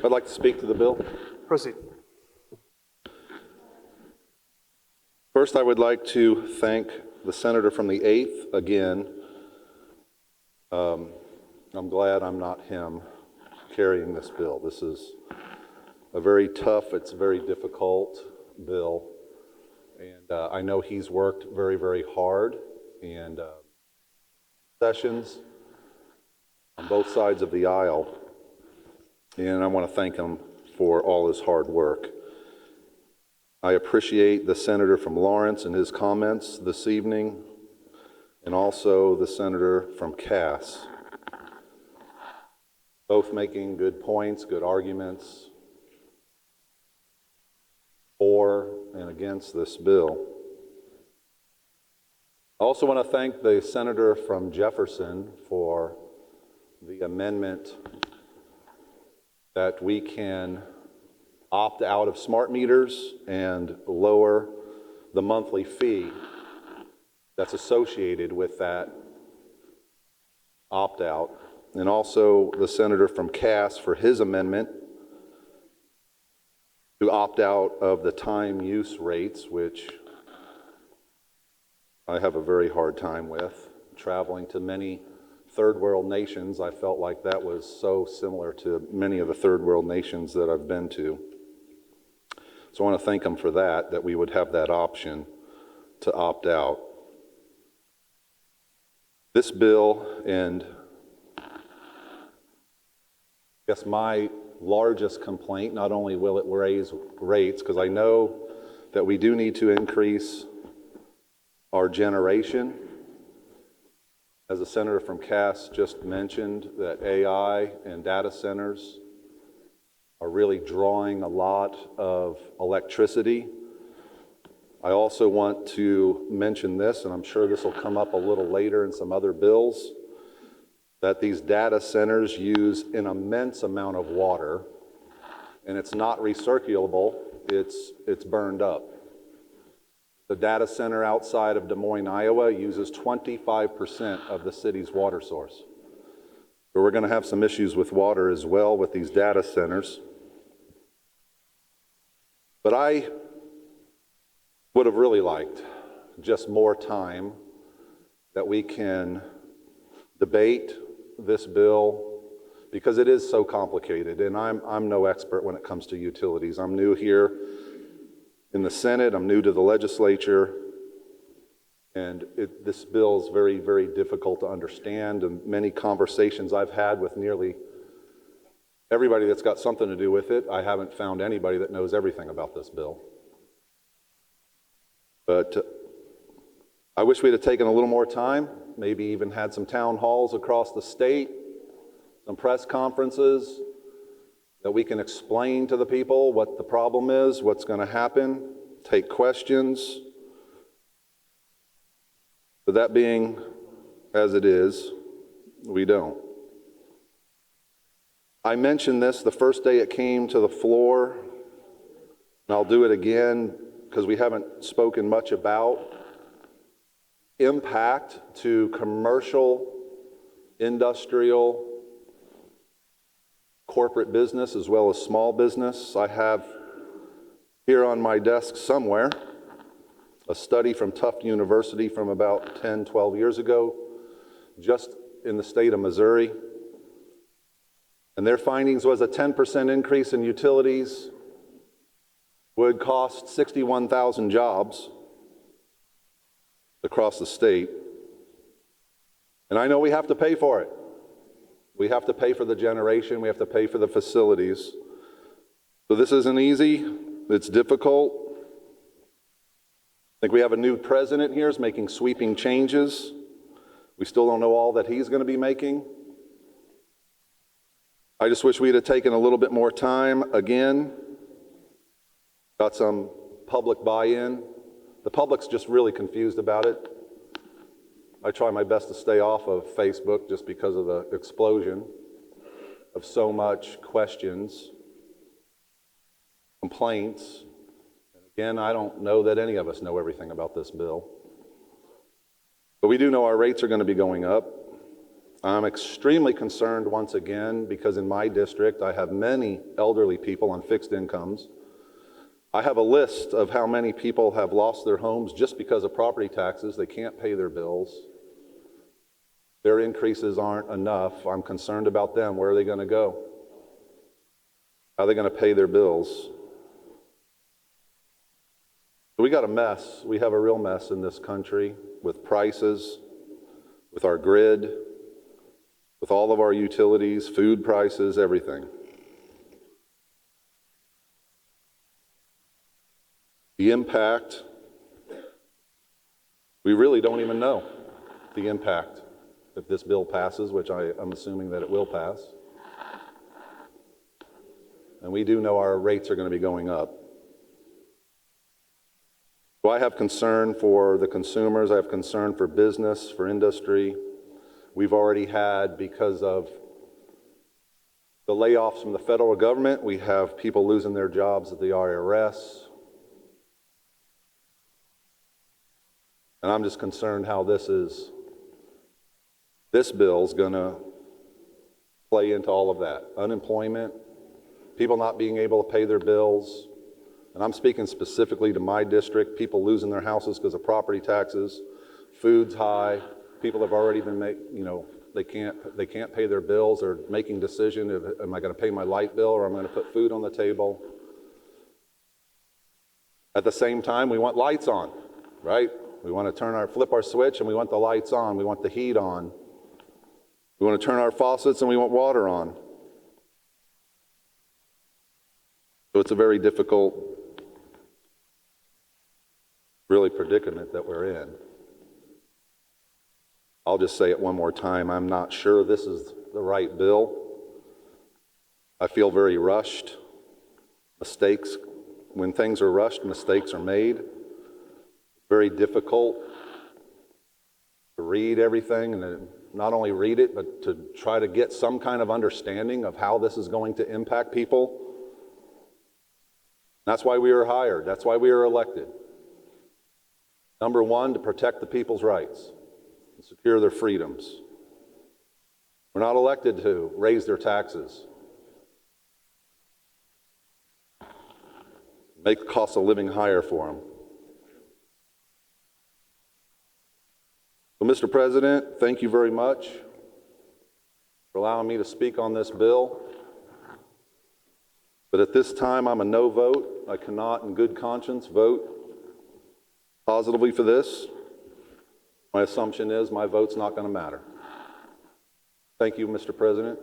I'd like to speak to the bill. Proceed. First, I would like to thank the senator from the 8th again. I'm glad I'm not him carrying this bill. This is a very tough, it's a very difficult bill. And I know he's worked very, very hard and sessions on both sides of the aisle. And I want to thank him for all his hard work. I appreciate the senator from Lawrence and his comments this evening, and also the senator from Cass. Both making good points, good arguments for and against this bill. I also want to thank the senator from Jefferson for the amendment that we can opt out of smart meters and lower the monthly fee that's associated with that opt-out. And also the senator from Cass for his amendment to opt out of the time use rates, which I have a very hard time with. Traveling to many third world nations, I felt like that was so similar to many of the third world nations that I've been to. So I want to thank him for that we would have that option to opt out. This bill, and I guess my largest complaint, not only will it raise rates, because I know that we do need to increase our generation. As the senator from Cass just mentioned, that AI and data centers are really drawing a lot of electricity. I also want to mention this, and I'm sure this will come up a little later in some other bills, that these data centers use an immense amount of water, and it's not recirculable, it's burned up. The data center outside of Des Moines, Iowa uses 25% of the city's water source. But we're going to have some issues with water as well with these data centers. But I would have really liked just more time that we can debate this bill, because it is so complicated, and I'm no expert when it comes to utilities. I'm new here in the Senate, I'm new to the legislature, and this bill is very, very difficult to understand, and many conversations I've had with nearly everybody that's got something to do with it, I haven't found anybody that knows everything about this bill. But I wish we'd have taken a little more time, maybe even had some town halls across the state, some press conferences, that we can explain to the people what the problem is, what's going to happen, take questions. But that being as it is, we don't. I mentioned this the first day it came to the floor, and I'll do it again because we haven't spoken much about impact to commercial, industrial, corporate business as well as small business. I have here on my desk somewhere a study from Tufts University from about 10, 12 years ago, just in the state of Missouri. And their findings was a 10% increase in utilities would cost 61,000 jobs across the state. And I know we have to pay for it. We have to pay for the generation, we have to pay for the facilities. So this isn't easy, it's difficult. I think we have a new president here is making sweeping changes. We still don't know all that he's going to be making. I just wish we'd have taken a little bit more time. Again, got some public buy-in. The public's just really confused about it. I try my best to stay off of Facebook just because of the explosion of so much questions, complaints. And again, I don't know that any of us know everything about this bill. But we do know our rates are going to be going up. I'm extremely concerned once again because in my district I have many elderly people on fixed incomes. I have a list of how many people have lost their homes just because of property taxes. They can't pay their bills. Their increases aren't enough. I'm concerned about them. Where are they going to go? How are they going to pay their bills? We got a mess. We have a real mess in this country with prices, with our grid, with all of our utilities, food prices, everything. The impact, we really don't even know the impact if this bill passes, which I'm assuming that it will pass. And we do know our rates are going to be going up. So I have concern for the consumers. I have concern for business, for industry. We've already had, because of the layoffs from the federal government, we have people losing their jobs at the IRS. And I'm just concerned how this bill's going to play into all of that. Unemployment, people not being able to pay their bills. And I'm speaking specifically to my district, people losing their houses because of property taxes, food's high, people have already been they can't pay their bills. They're making decisions, am I going to pay my light bill or am I going to put food on the table? At the same time, we want lights on, right? We want to flip our switch and we want the lights on, we want the heat on. We want to turn our faucets and we want water on. So it's a very difficult, really, predicament that we're in. I'll just say it one more time. I'm not sure this is the right bill. I feel very rushed. Mistakes, when things are rushed, mistakes are made. Very difficult to read everything and then not only read it, but to try to get some kind of understanding of how this is going to impact people. That's why we were hired. That's why we were elected. Number one, to protect the people's rights and secure their freedoms. We're not elected to raise their taxes, make the cost of living higher for them. So, Mr. President, thank you very much for allowing me to speak on this bill. But at this time, I'm a no vote. I cannot, in good conscience, vote positively for this. My assumption is my vote's not going to matter. Thank you, Mr. President.